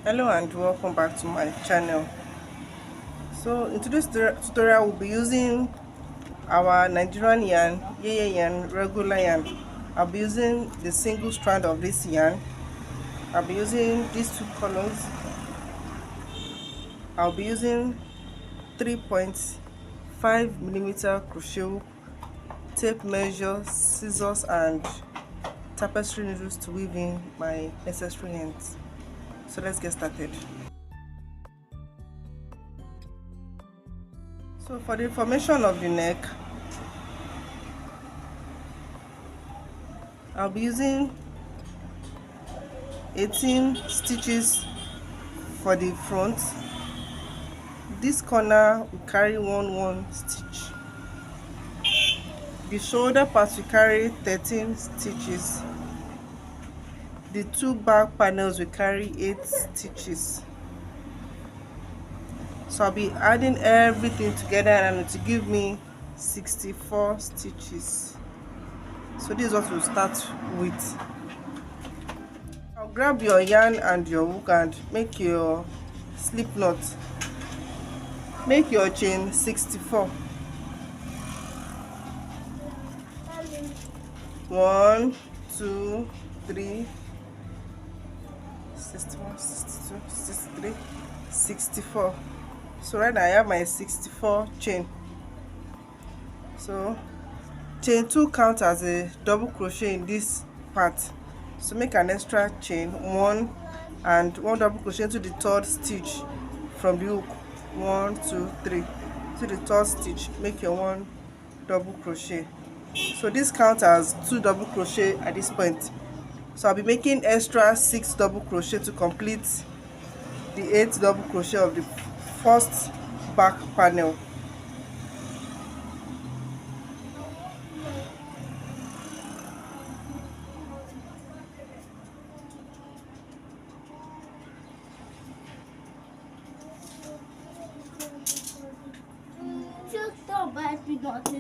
Hello and welcome back to my channel. So in today's tutorial we'll be using our Nigerian yarn, yeye yarn, regular yarn. I'll be using the single strand of this yarn. I'll be using these two colors. I'll be using 3.5 mm crochet hook, tape measure, scissors and tapestry needles to weave in my necessary ends. So let's get started. So for the formation of the neck, I'll be using 18 stitches for the front. This corner will carry one stitch. The shoulder part will carry 13 stitches. The two back panels will carry 8 stitches. So I'll be adding everything together and it will give me 64 stitches. So this is what we'll start with. Now grab your yarn and your hook and make your slip knot. Make your chain 64. 1, 2, 3, 61, 62, 63, 64. So right now I have my 64 chain. So chain 2 counts as a double crochet in this part. So make an extra chain 1 and 1 double crochet into the third stitch from the hook. 1, 2, 3 to the third stitch. Make your 1 double crochet. So this counts as 2 double crochet at this point. So I'll be making extra 6 double crochet to complete the 8 double crochet of the first back panel.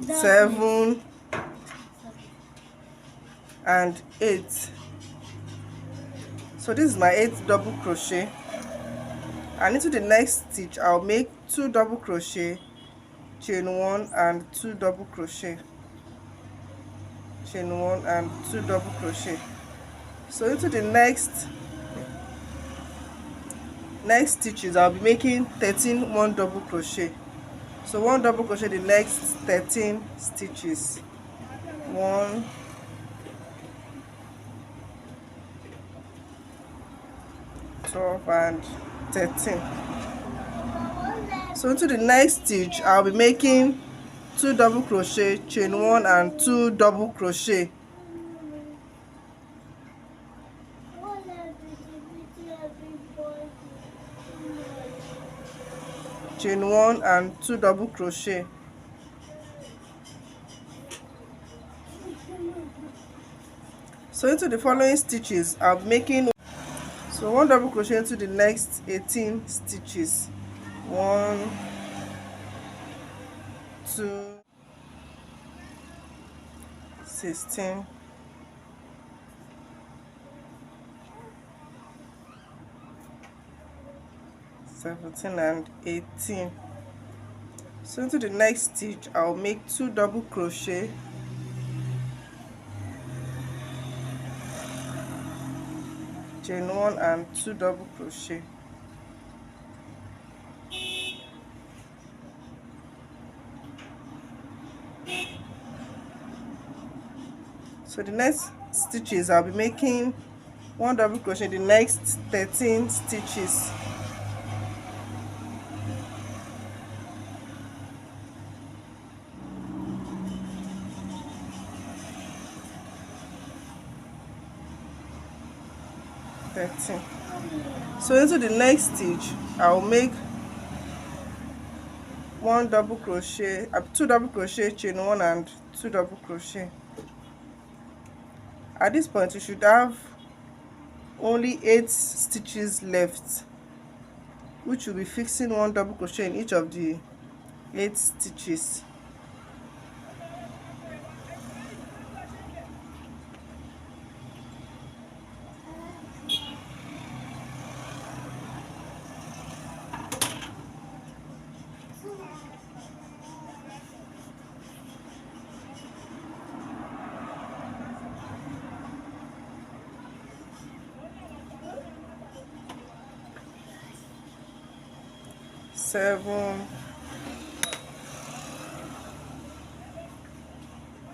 Seven and 8. So this is my 8th double crochet, and into the next stitch I'll make 2 double crochet, chain 1 and 2 double crochet, chain 1 and 2 double crochet. So into the next stitches I'll be making 13 1 double crochet. So 1 double crochet the next 13 stitches. 1, 12 and 13. So into the next stitch I'll be making 2 double crochet, chain 1 and 2 double crochet, chain 1 and 2 double crochet. So into the following stitches I'll be making 1 double crochet into the next 18 stitches. 1, 2, 16, 17 and 18. So into the next stitch I'll make 2 double crochet, chain 1 and 2 double crochet. So the next stitches I'll be making 1 double crochet the next 13 stitches. So into the next stitch I'll make 1 double crochet, 2 double crochet, chain 1 and 2 double crochet. At this point you should have only 8 stitches left, which will be fixing 1 double crochet in each of the 8 stitches. 7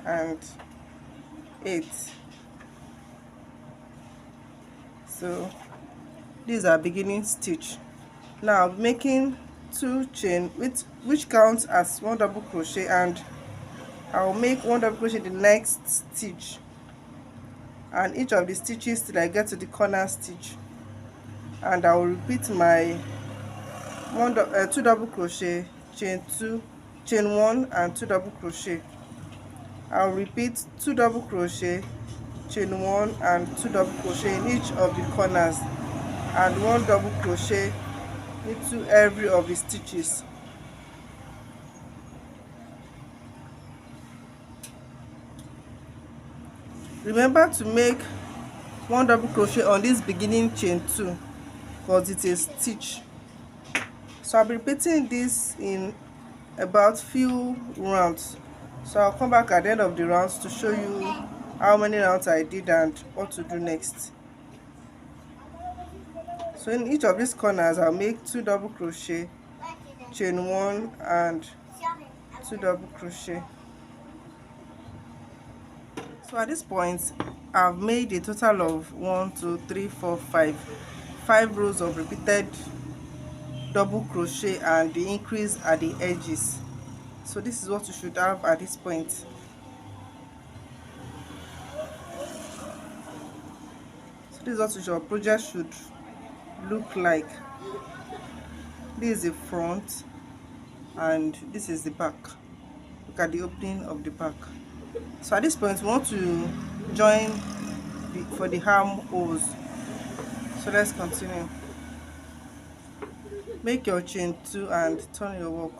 and 8. So these are beginning stitch. Now making 2 chain which counts as 1 double crochet, and I'll make 1 double crochet the next stitch, and each of the stitches till I get to the corner stitch, and I will repeat my 2 double crochet, chain 2, chain 1 and 2 double crochet. I'll repeat 2 double crochet, chain 1 and 2 double crochet in each of the corners, and 1 double crochet into every of the stitches. Remember to make 1 double crochet on this beginning chain 2 because it is stitch. So I'll be repeating this in about few rounds. So I'll come back at the end of the rounds to show you how many rounds I did and what to do next. So in each of these corners I'll make 2 double crochet, chain 1 and 2 double crochet. So at this point I've made a total of 1 2 3 4 5 rows of repeated double crochet and the increase at the edges. So this is what you should have at this point. So this is what your project should look like. This is the front and this is the back. Look at the opening of the back. So at this point we want to join for the armholes. So let's continue. Make your chain 2 and turn your work.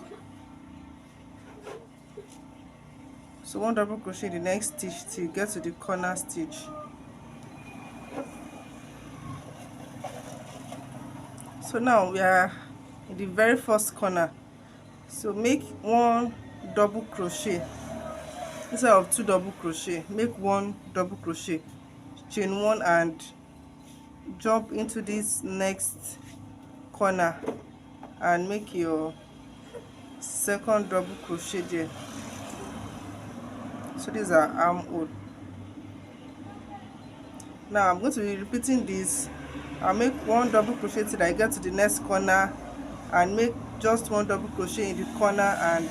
So 1 double crochet in the next stitch till you get to the corner stitch. So now we are in the very first corner. So make 1 double crochet instead of 2 double crochet. Make 1 double crochet, chain 1 and jump into this next corner and make your second double crochet there. So these are armhole. Now I'm going to be repeating this. I'll make 1 double crochet till I get to the next corner and make just 1 double crochet in the corner and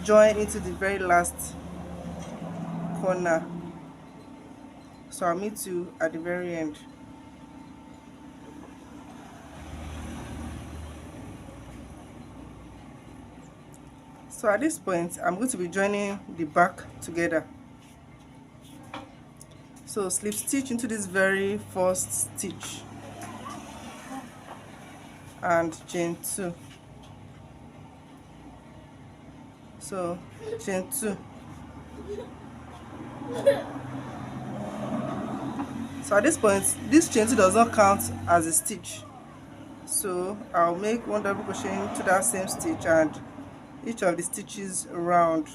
join into the very last corner. So I'll meet you at the very end. So at this point I'm going to be joining the back together. So slip stitch into this very first stitch and chain 2. So chain 2. So at this point this chain 2 does not count as a stitch, so I'll make 1 double crochet into that same stitch and each of the stitches around.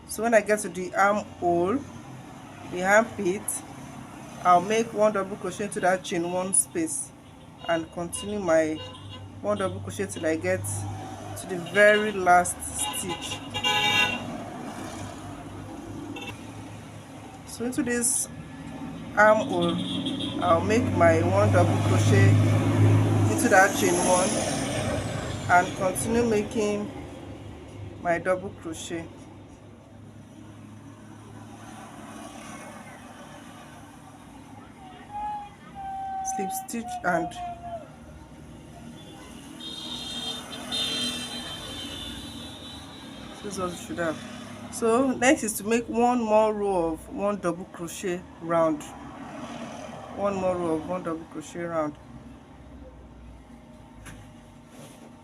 So when I get to the armhole, the armpit, I'll make 1 double crochet into that chain 1 space and continue my 1 double crochet till I get to the very last stitch. So into this armhole I'll make my 1 double crochet into that chain 1 and continue making my double crochet. Slip stitch and this is what you should have. So next is to make 1 more row of 1 double crochet round. 1 more row of 1 double crochet round.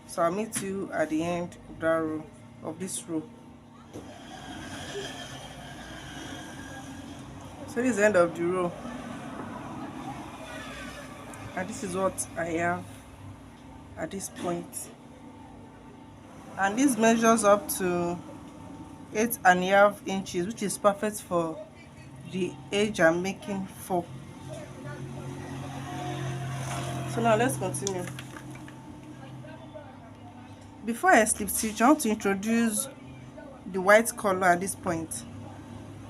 So I'll meet you at the end of that row, of this row. So this is the end of the row, and this is what I have at this point. And this measures up to 8.5 inches, which is perfect for the edge I'm making for. So now let's continue. Before I slip stitch, I want to introduce the white color at this point.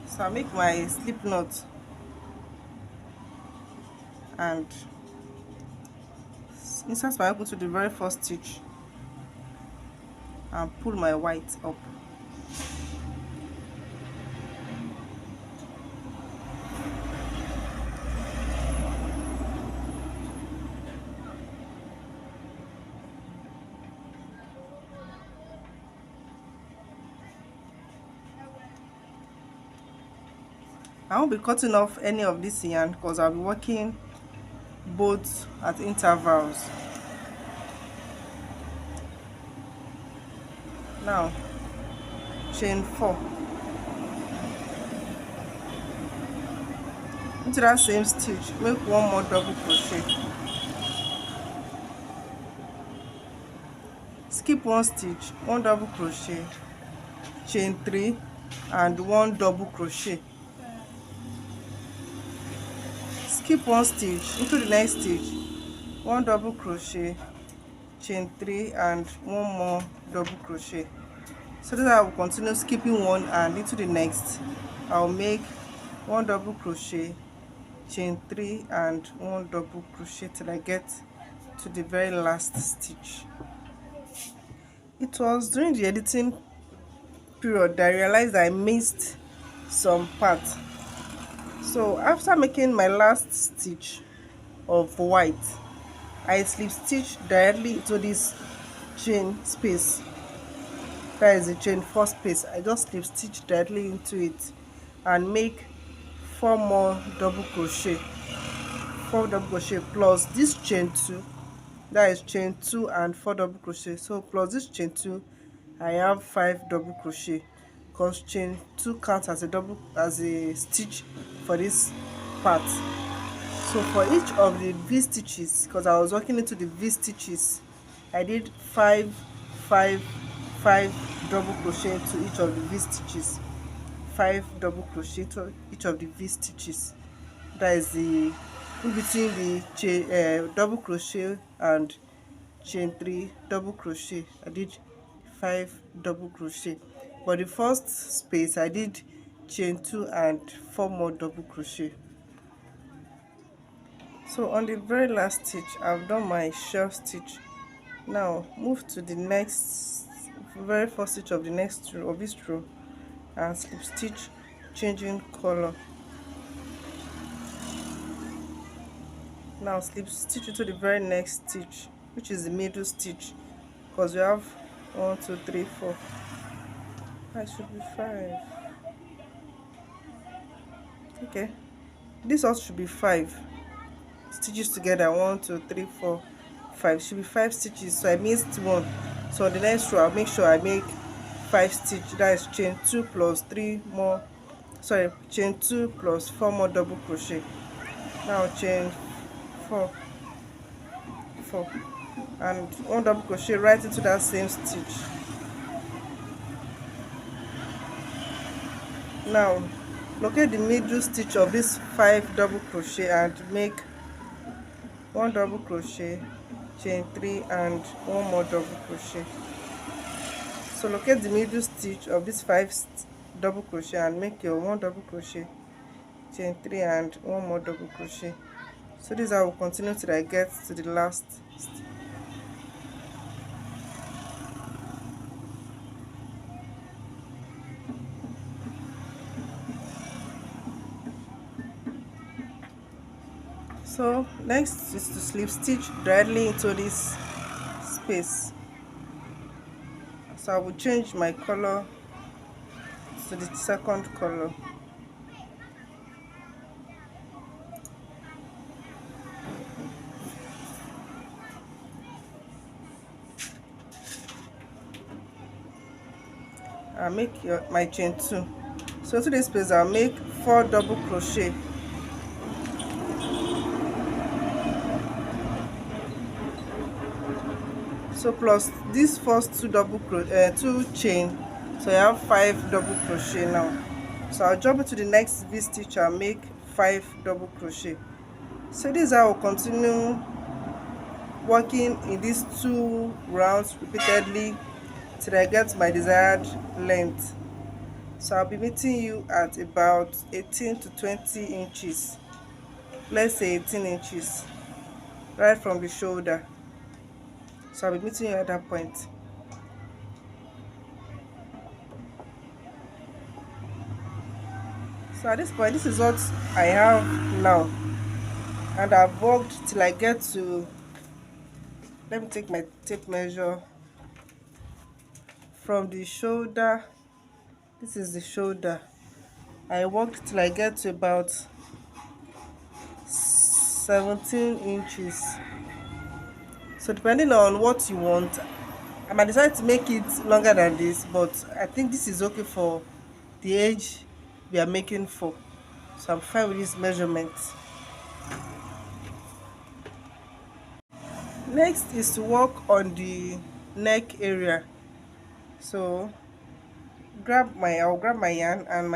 So I'll make my slip knot and insert my hook to the very first stitch and pull my white up. I won't be cutting off any of this yarn because I'll be working both at intervals. Now chain 4 into that same stitch, make one more double crochet, skip one stitch, one double crochet, chain 3 and one double crochet, skip one stitch into the next stitch, one double crochet, chain 3 and one more double crochet. So that I will continue skipping one and into the next. I'll make one double crochet, chain 3 and one double crochet till I get to the very last stitch. It was during the editing period that I realized I missed some parts. So after making my last stitch of white, I slip stitch directly into this chain space. That is the chain 4 space. I just slip stitch directly into it and make 4 more double crochet, 4 double crochet plus this chain 2, that is chain 2 and 4 double crochet. So plus this chain 2, I have 5 double crochet because chain 2 counts as a stitch for this part. So for each of the V stitches, because I was working into the V stitches, I did 5 5 5 double crochet to each of the V stitches, 5 double crochet to each of the V stitches. That is the in between the chain double crochet and chain 3 double crochet. I did 5 double crochet. For the first space, I did chain 2 and 4 more double crochet. So on the very last stitch, I've done my shelf stitch. Now move to the next, very first stitch of the next row of this row and slip stitch, changing color. Now slip stitch into the very next stitch, which is the middle stitch, because we have 1 2 3 4. That should be 5. Okay, this also should be 5 stitches together. 1 2 3 4 5 should be 5 stitches, so I missed one. So on the next row, I'll make sure I make 5 stitch. That is chain 2 plus 3 more, sorry, chain 2 plus 4 more double crochet. Now chain 4 and one double crochet right into that same stitch. Now locate the middle stitch of this 5 double crochet and make 1 double crochet, chain 3 and 1 more double crochet. So locate the middle stitch of this 5 double crochet and make your 1 double crochet, chain 3 and 1 more double crochet. So this I will continue till I get to the last stitch. So next is to slip stitch directly into this space. So I will change my color to the second color. I'll make my chain 2. So to this space, I'll make 4 double crochet. So plus this first 2 chain, so I have 5 double crochet now. So I'll jump into the next V stitch and make 5 double crochet. So this I will continue working in these 2 rounds repeatedly till I get my desired length. So I'll be meeting you at about 18 to 20 inches, let's say 18 inches, right from the shoulder. So I'll be meeting you at that point. So at this point, this is what I have now, and I've worked till I get to, let me take my tape measure from the shoulder. This is the shoulder. I worked till I get to about 17 inches. So depending on what you want, I might decide to make it longer than this, but I think this is okay for the age we are making for. So I'm fine with this measurement. Next is to work on the neck area. So I'll grab my yarn and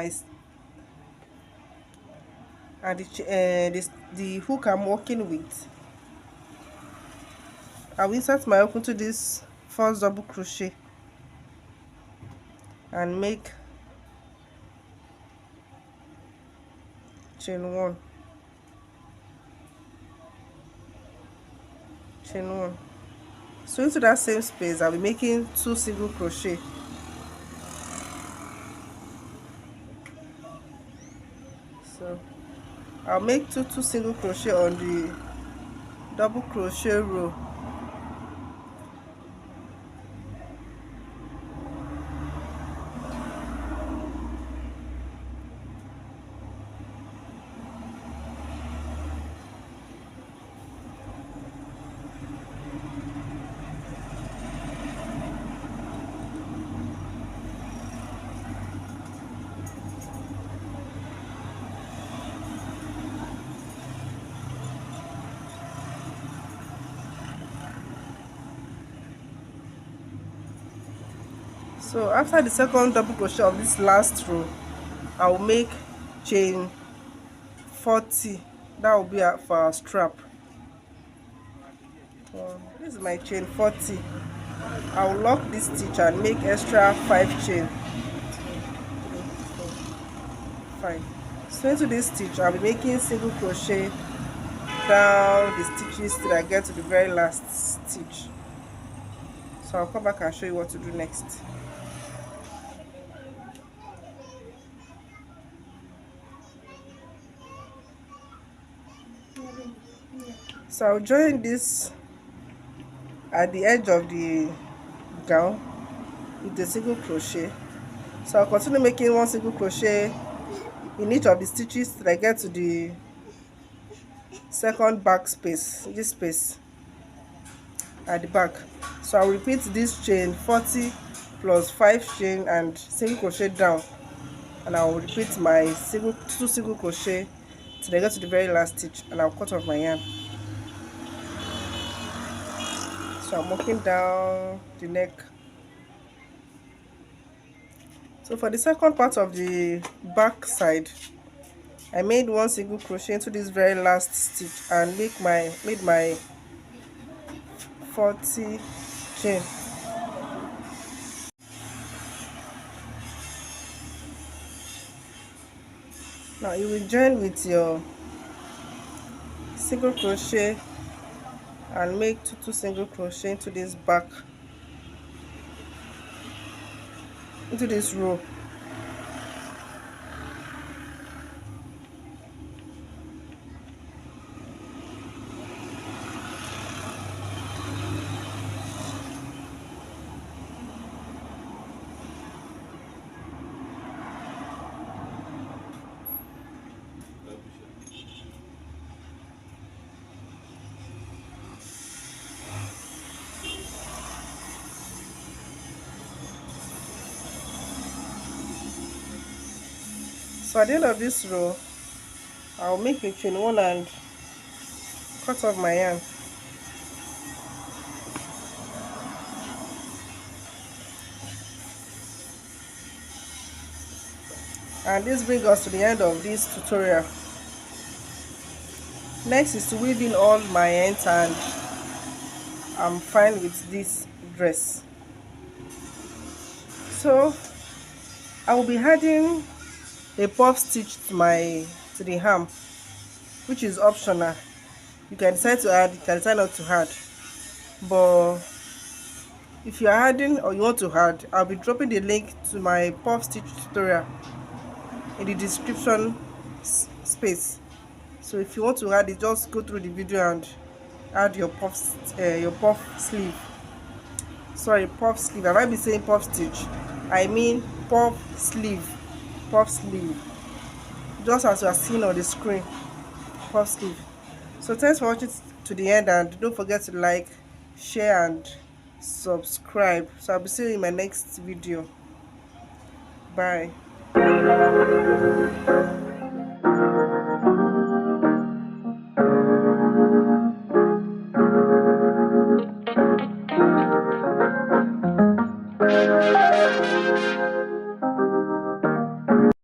the hook I'm working with. I will insert my hook into this first double crochet and make chain 1, chain 1. So into that same space, I'll be making 2 single crochet. So I'll make two single crochet on the double crochet row. So after the second double crochet of this last row, I will make chain 40. That will be for our strap. This is my chain 40. I will lock this stitch and make extra 5 chain. 5. So into this stitch, I'll be making single crochet down the stitches till I get to the very last stitch. So I'll come back and show you what to do next. So I'll join this at the edge of the gown with the single crochet. So I'll continue making 1 single crochet in each of the stitches till I get to the second back space, this space at the back. So I'll repeat this chain 40 plus 5 chain and single crochet down, and I'll repeat my 2 single crochet till I get to the very last stitch, and I'll cut off my yarn. So I'm working down the neck. So for the second part of the back side, I made 1 single crochet into this very last stitch and made my 40 chain. Now you will join with your single crochet and make 2 single crochet into this back, into this row. So at the end of this row, I'll make a chain 1 and cut off my yarn. And this brings us to the end of this tutorial. Next is to weave in all my ends and I'm fine with this dress. So I will be adding a puff stitch to the hem, which is optional. You can decide to add, you can decide not to add. But if you are adding or you want to add, I'll be dropping the link to my puff stitch tutorial in the description space. So if you want to add it, just go through the video and add your puff sleeve. Sorry, puff sleeve. I might be saying puff stitch. I mean puff sleeve. Puff sleeve. Just as you are seeing on the screen. Puff sleeve. So thanks for watching to the end, and don't forget to like, share and subscribe. So I'll be seeing you in my next video. Bye.